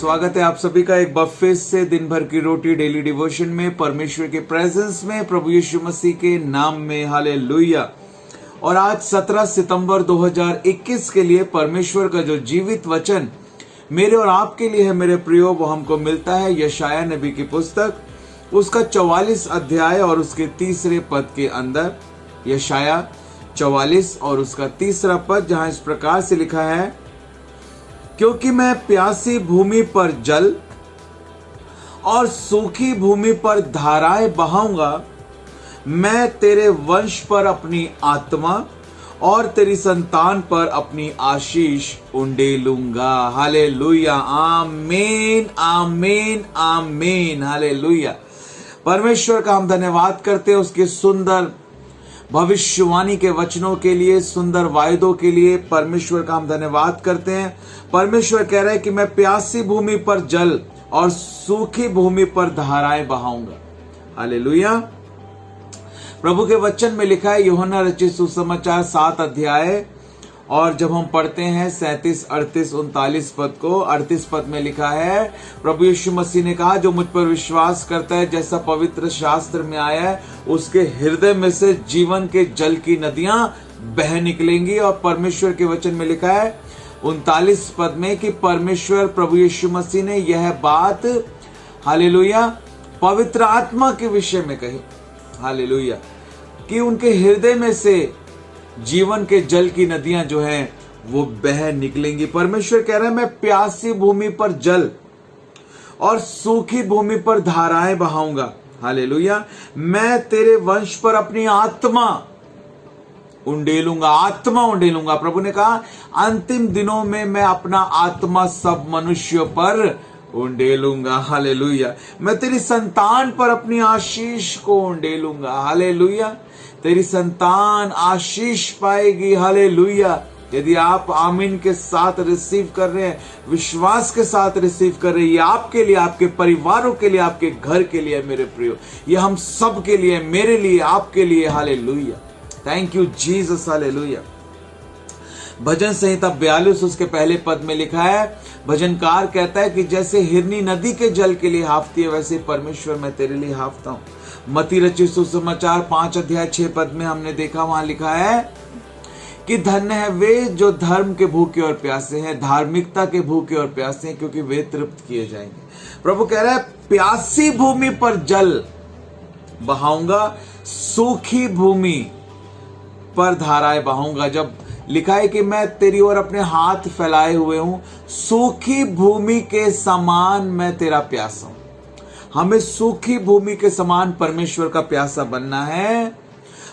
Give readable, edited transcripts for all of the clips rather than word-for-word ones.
स्वागत है आप सभी का एक बार फिर से दिन भर की रोटी डेली डिवोशन में, परमेश्वर के प्रेजेंस में, प्रभु यीशु मसीह के नाम में। हालेलुया। और आज 17 सितंबर 2021 के लिए परमेश्वर का जो जीवित वचन मेरे और आपके लिए है मेरे प्रियो, वो हमको मिलता है यशाया नबी की पुस्तक, उसका 44 अध्याय और उसके 3 पद के अंदर। यशाया 44 और उसका 3 पद, जहां इस प्रकार से लिखा है, क्योंकि मैं प्यासी भूमि पर जल और सूखी भूमि पर धाराएं बहाऊंगा। मैं तेरे वंश पर अपनी आत्मा और तेरी संतान पर अपनी आशीष उंडेलूंगा। हालेलुया, आमीन आमीन आमीन। हालेलुया। परमेश्वर का हम धन्यवाद करते हैं उसके सुंदर भविष्यवाणी के वचनों के लिए, सुंदर वायदों के लिए परमेश्वर का हम धन्यवाद करते हैं। परमेश्वर कह रहा है कि मैं प्यासी भूमि पर जल और सूखी भूमि पर धाराएं बहाऊंगा। हालेलुया। प्रभु के वचन में लिखा है, यूहन्ना रचित सुसमाचार 7 अध्याय, और जब हम पढ़ते हैं 37, 38, 39 पद को, 38 पद में लिखा है, प्रभु यीशु मसीह ने कहा, जो मुझ पर विश्वास करता है, जैसा पवित्र शास्त्र में आया है, उसके हृदय में से जीवन के जल की नदियां बह निकलेंगी। और परमेश्वर के वचन में लिखा है 39 पद में कि परमेश्वर प्रभु यीशु मसीह ने यह बात, हालेलुया, पवित्र आत्मा के विषय में कही। हालेलुया, कि उनके हृदय में से जीवन के जल की नदियां जो हैं वो बह निकलेंगी। परमेश्वर कह रहा है, मैं प्यासी भूमि पर जल और सूखी भूमि पर धाराएं बहाऊंगा। हालेलुया। मैं तेरे वंश पर अपनी आत्मा उंडेलूंगा, आत्मा उंडेलूंगा। प्रभु ने कहा, अंतिम दिनों में मैं अपना आत्मा सब मनुष्यों पर उंडेलूंगा। हालेलुया। मैं तेरी संतान पर अपनी आशीष को उंडेलूंगा। हालेलुया। तेरी संतान आशीष पाएगी। हालेलुया। यदि आप आमीन के साथ रिसीव कर रहे हैं, विश्वास के साथ रिसीव कर रहे हैं, ये आपके लिए, आपके परिवारों के लिए, आपके घर के लिए मेरे प्रियो, ये हम सब के लिए, मेरे लिए, आपके लिए। Hallelujah. Thank you Jesus. Hallelujah. भजन संहिता 42 उसके पहले पद में लिखा है, भजनकार कहता है कि जैसे हिरनी नदी के जल के लिए हाफती है, वैसे परमेश्वर मैं तेरे लिए हाफता हूं। मत्ती रचित सुसमाचार 5 अध्याय 6 पद में हमने देखा, वहां लिखा है कि धन्य है वे जो धर्म के भूखे और प्यासे हैं, धार्मिकता के भूखे और प्यासे हैं, क्योंकि वे तृप्त किए जाएंगे। प्रभु कह रहा है, प्यासी भूमि पर जल बहाऊंगा, सूखी भूमि पर धाराएं बहाऊंगा। जब लिखा है कि मैं तेरी ओर अपने हाथ फैलाए हुए हूं, सूखी भूमि के समान मैं तेरा प्यासा हूं। हमें सूखी भूमि के समान परमेश्वर का प्यासा बनना है।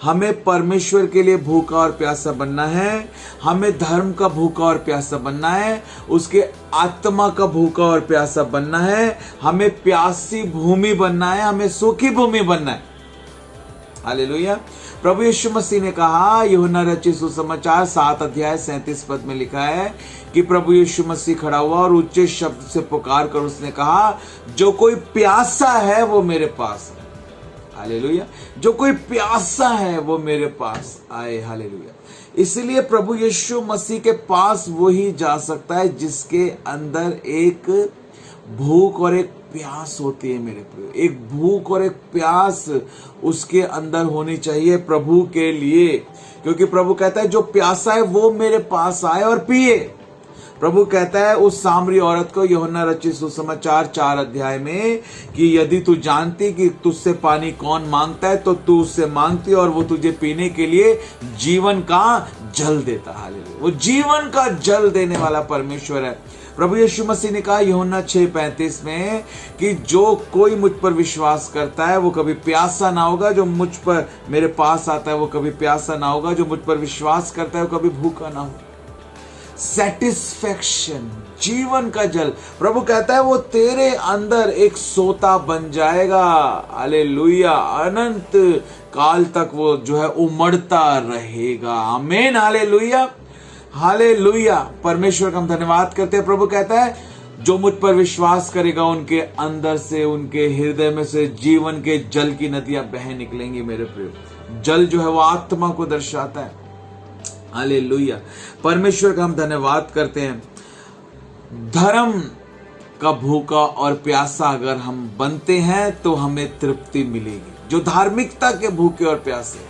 हमें परमेश्वर के लिए भूखा और प्यासा बनना है। हमें धर्म का भूखा और प्यासा बनना है। उसके आत्मा का भूखा और प्यासा बनना है। हमें प्यासी भूमि बनना है। हमें सूखी भूमि बनना है। हालेलुया। प्रभु यीशु मसीह ने कहा, यूहन्ना रचित सुसमाचार 7 अध्याय 37 पद में लिखा है कि प्रभु यीशु मसीह खड़ा हुआ और ऊंचे शब्द से पुकार कर उसने कहा, जो कोई प्यासा है वो मेरे पास है। हालेलुया। जो कोई प्यासा है वो मेरे पास आए। हालेलुया। इसलिए प्रभु यीशु मसीह के पास वो ही जा सकता है जिसके अंदर एक भूख और एक प्यास होती है मेरे प्रियो। एक भूख और एक प्यास उसके अंदर होनी चाहिए प्रभु के लिए, क्योंकि प्रभु कहता है, जो प्यासा है वो मेरे पास आए और पिए। प्रभु कहता है उस सामरी औरत को, यूहन्ना रचित सुसमाचार 4 अध्याय में, कि यदि तू जानती कि तुझसे पानी कौन मांगता है, तो तू उससे मांगती और वो तुझे पीने के लिए जीवन का जल देता। हालेलुया। वो जीवन का जल देने वाला परमेश्वर है। प्रभु यीशु मसीह ने कहा यूहन्ना 6:35 में कि जो कोई मुझ पर विश्वास करता है वो कभी प्यासा ना होगा। जो मुझ पर, मेरे पास आता है, वो कभी प्यासा ना होगा। जो मुझ पर विश्वास करता है वो कभी भूखा ना होगा। सेटिस्फैक्शन, जीवन का जल, प्रभु कहता है वो तेरे अंदर एक सोता बन जाएगा। हालेलुया। अनंत काल तक वो जो है उमड़ता रहेगा। आमीन। हालेलुया। हालेलुया। परमेश्वर का हम धन्यवाद करते हैं। प्रभु कहता है, जो मुझ पर विश्वास करेगा उनके अंदर से, उनके हृदय में से जीवन के जल की नदियां बह निकलेंगी। मेरे प्रिय, जल जो है वो आत्मा को दर्शाता है। हालेलुया। परमेश्वर का हम धन्यवाद करते हैं। धर्म का भूखा और प्यासा अगर हम बनते हैं तो हमें तृप्ति मिलेगी। जो धार्मिकता के भूखे और प्यासे,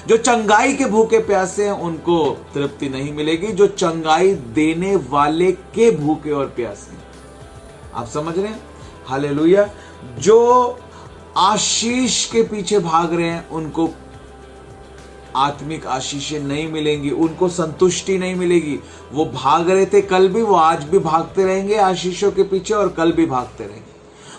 जो चंगाई के भूखे प्यासे हैं, उनको तृप्ति नहीं मिलेगी। जो चंगाई देने वाले के भूखे और प्यासे हैं, आप समझ रहे हैं? हालेलुया। जो आशीष के पीछे भाग रहे हैं उनको आत्मिक आशीषें नहीं मिलेंगी, उनको संतुष्टि नहीं मिलेगी। वो भाग रहे थे कल भी, वो आज भी भागते रहेंगे आशीषों के पीछे और कल भी भागते रहेंगे।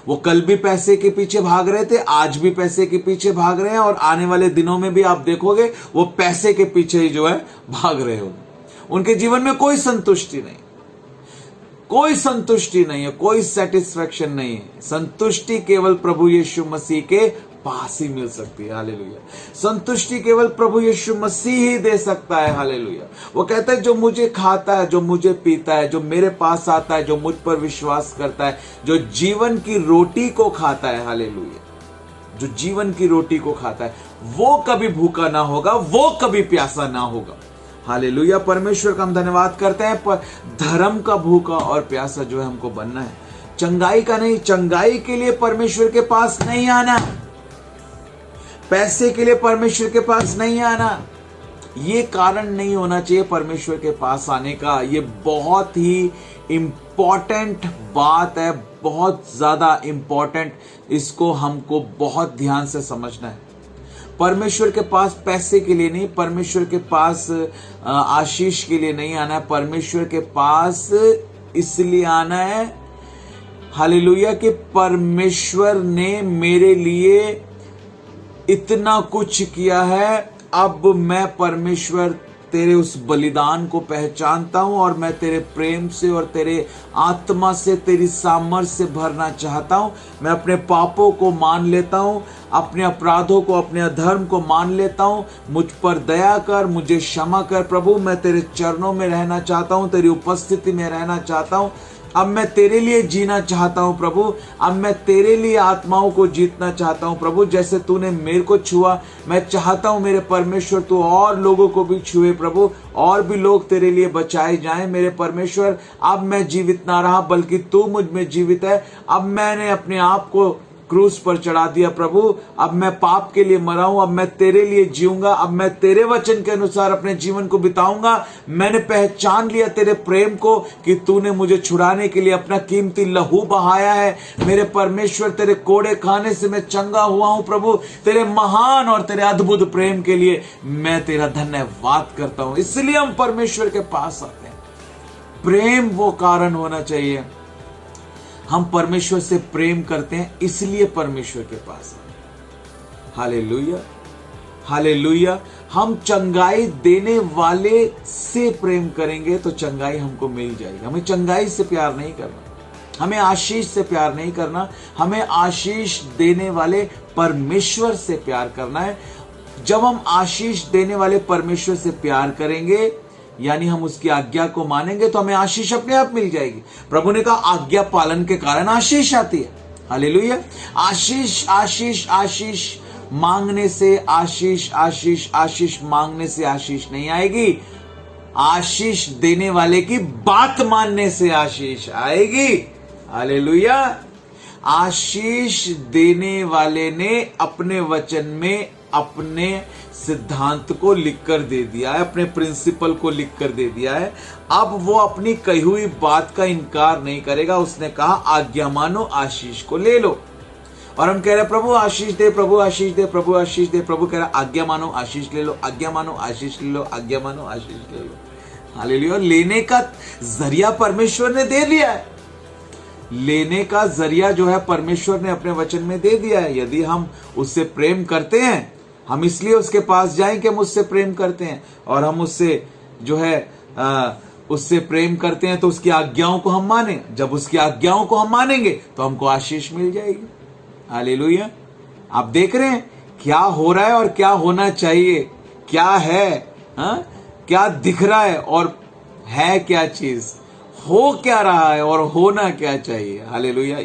वो कल भी पैसे के पीछे भाग रहे थे, आज भी पैसे के पीछे भाग रहे हैं और आने वाले दिनों में भी आप देखोगे वो पैसे के पीछे ही जो है भाग रहे होंगे। उनके जीवन में कोई संतुष्टि नहीं, कोई संतुष्टि नहीं है, कोई सेटिस्फैक्शन नहीं है। संतुष्टि केवल प्रभु यीशु मसीह के पास ही मिल सकती है। हालेलुया। संतुष्टि केवल प्रभु यीशु मसीह ही दे सकता है। हालेलुया। वो कहता है जो मुझे खाता है, जो मुझे पीता है, जो मेरे पास आता है, जो मुझ पर विश्वास करता है, जो जीवन की रोटी को खाता है, हालेलुया, जो जीवन की रोटी को खाता है, वो कभी भूखा ना होगा, वो कभी प्यासा ना होगा। हालेलुया। परमेश्वर का हम धन्यवाद करते हैं। पर धर्म का भूखा और प्यासा जो है हमको बनना है, चंगाई का नहीं। चंगाई के लिए परमेश्वर के पास नहीं आना, पैसे के लिए परमेश्वर के पास नहीं आना, ये कारण नहीं होना चाहिए परमेश्वर के पास आने का। ये बहुत ही इंपॉर्टेंट बात है, बहुत ज्यादा इंपॉर्टेंट। इसको हमको बहुत ध्यान से समझना है। परमेश्वर के पास पैसे के लिए नहीं, परमेश्वर के पास आशीष के लिए नहीं आना है। परमेश्वर के पास इसलिए आना है, हालेलुया, कि परमेश्वर ने मेरे लिए इतना कुछ किया है। अब मैं परमेश्वर तेरे उस बलिदान को पहचानता हूं और मैं तेरे प्रेम से और तेरे आत्मा से, तेरी सामर्थ्य से भरना चाहता हूं। मैं अपने पापों को मान लेता हूं, अपने अपराधों को, अपने अधर्म को मान लेता हूं। मुझ पर दया कर, मुझे क्षमा कर प्रभु। मैं तेरे चरणों में रहना चाहता हूं, तेरी उपस्थिति में रहना चाहता हूं। अब मैं तेरे लिए जीना चाहता हूं प्रभु। अब मैं तेरे लिए आत्माओं को जीतना चाहता हूं प्रभु। जैसे तूने मेरे को छुआ, मैं चाहता हूं मेरे परमेश्वर तू और लोगों को भी छुए प्रभु, और भी लोग तेरे लिए बचाए जाएं मेरे परमेश्वर। अब मैं जीवित ना रहा बल्कि तू मुझ में जीवित है। अब मैंने अपने आप को क्रूस पर चढ़ा दिया प्रभु। अब मैं पाप के लिए मरा हूं, अब मैं तेरे लिए जीऊंगा। अब मैं तेरे वचन के अनुसार अपने जीवन को बिताऊंगा। मैंने पहचान लिया तेरे प्रेम को कि तूने मुझे छुड़ाने के लिए अपना कीमती लहू बहाया है मेरे परमेश्वर। तेरे कोड़े खाने से मैं चंगा हुआ हूं प्रभु। तेरे महान और तेरे अद्भुत प्रेम के लिए मैं तेरा धन्यवाद करता हूं। इसलिए हम परमेश्वर के पास आते हैं। प्रेम वो कारण होना चाहिए। हम परमेश्वर से प्रेम करते हैं, इसलिए परमेश्वर के पास आए। Hallelujah, hallelujah. हम चंगाई देने वाले से प्रेम करेंगे तो चंगाई हमको मिल जाएगी। हमें चंगाई से प्यार नहीं करना, हमें आशीष से प्यार नहीं करना, हमें आशीष देने वाले परमेश्वर से प्यार करना है। जब हम आशीष देने वाले परमेश्वर से प्यार करेंगे, यानी हम उसकी आज्ञा को मानेंगे, तो हमें आशीष अपने आप मिल जाएगी। प्रभु ने कहा आज्ञा पालन के कारण आशीष आती है। हालेलुया। आशीष, आशीष, आशीष मांगने से आशीष, आशीष, आशीष मांगने से आशीष नहीं आएगी। आशीष देने वाले की बात मानने से आशीष आएगी। हालेलुया। आशीष देने वाले ने अपने वचन में अपने सिद्धांत को लिखकर दे दिया है, अपने प्रिंसिपल को लिखकर दे दिया है। अब वो अपनी कही हुई बात का इनकार नहीं करेगा। उसने कहा आज्ञा मानो, आशीष को ले लो। और हम कह रहे प्रभु आशीष दे, प्रभु आशीष दे, प्रभु आशीष दे। प्रभु कह रहा आज्ञा मानो, आशीष ले लो, आज्ञा मानो, आशीष ले लो, आज्ञा मानो, आशीष ले लो। हालेलुया। लेने का जरिया परमेश्वर ने दे दिया है। लेने का जरिया जो है परमेश्वर ने अपने वचन में दे दिया है। यदि हम उससे प्रेम करते हैं, हम इसलिए उसके पास जाएं कि हम उससे प्रेम करते हैं, और हम उससे जो है उससे प्रेम करते हैं तो उसकी आज्ञाओं को हम माने। जब उसकी आज्ञाओं को हम मानेंगे तो हमको आशीष मिल जाएगी। हालेलुया। आप देख रहे हैं क्या हो रहा है और क्या होना चाहिए, क्या है, क्या दिख रहा है और है क्या चीज, हो क्या रहा है और होना क्या चाहिए। हालेलुया।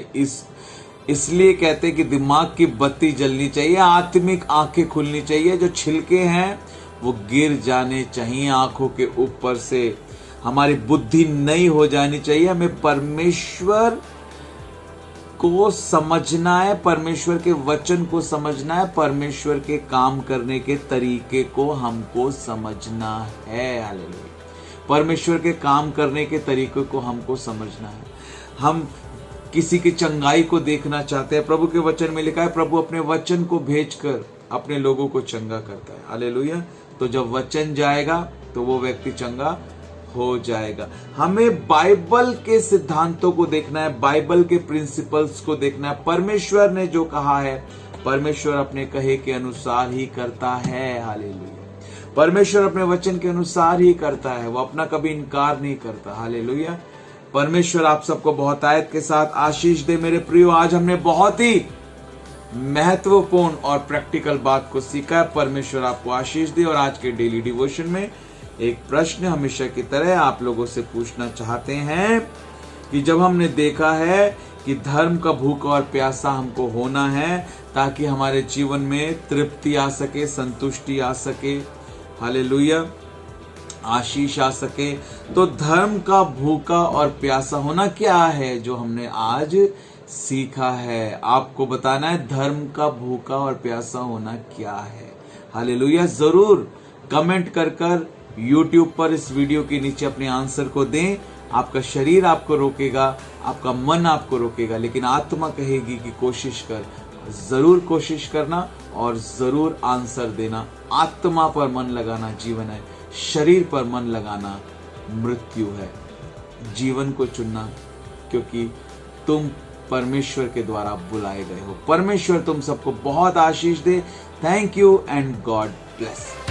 इसलिए कहते हैं कि दिमाग की बत्ती जलनी चाहिए, आत्मिक आंखें खुलनी चाहिए। जो छिलके हैं वो गिर जाने चाहिए आंखों के ऊपर से। हमारी बुद्धि नई हो जानी चाहिए। हमें परमेश्वर को समझना है, परमेश्वर के वचन को समझना है, परमेश्वर के काम करने के तरीके को हमको समझना है। हालेलुया। परमेश्वर के काम करने के तरीके को हमको समझना है। हम किसी की चंगाई को देखना चाहते हैं। प्रभु के वचन में लिखा है, प्रभु अपने वचन को भेजकर अपने लोगों को चंगा करता है। हालेलुया। तो जब वचन जाएगा तो वो व्यक्ति चंगा हो जाएगा। हमें बाइबल के सिद्धांतों को देखना है, बाइबल के प्रिंसिपल्स को देखना है। परमेश्वर ने जो कहा है, परमेश्वर अपने कहे के अनुसार ही करता है। हालेलुया। परमेश्वर अपने वचन के अनुसार ही करता है, वो अपना कभी इनकार नहीं करता। हालेलुया। परमेश्वर आप सबको बहुत आयत के साथ आशीष दे। मेरे प्रियो, आज हमने बहुत ही महत्वपूर्ण और प्रैक्टिकल बात को सीखा है। परमेश्वर आपको आशीष दे। और आज के डेली डिवोशन में एक प्रश्न हमेशा की तरह आप लोगों से पूछना चाहते हैं कि जब हमने देखा है कि धर्म का भूखा और प्यासा हमको होना है ताकि हमारे जीवन में तृप्ति आ सके, संतुष्टि आ सके, हालेलुया, आशीष आ सके, तो धर्म का भूखा और प्यासा होना क्या है जो हमने आज सीखा है। आपको बताना है धर्म का भूखा और प्यासा होना क्या है। हालेलुया। जरूर कमेंट कर YouTube पर इस वीडियो के नीचे अपने आंसर को दें। आपका शरीर आपको रोकेगा, आपका मन आपको रोकेगा, लेकिन आत्मा कहेगी कि कोशिश कर। जरूर कोशिश करना और जरूर आंसर देना। आत्मा पर मन लगाना जीवन है, शरीर पर मन लगाना मृत्यु है। जीवन को चुनना, क्योंकि तुम परमेश्वर के द्वारा बुलाए गए हो। परमेश्वर तुम सबको बहुत आशीष दे। Thank you and God bless.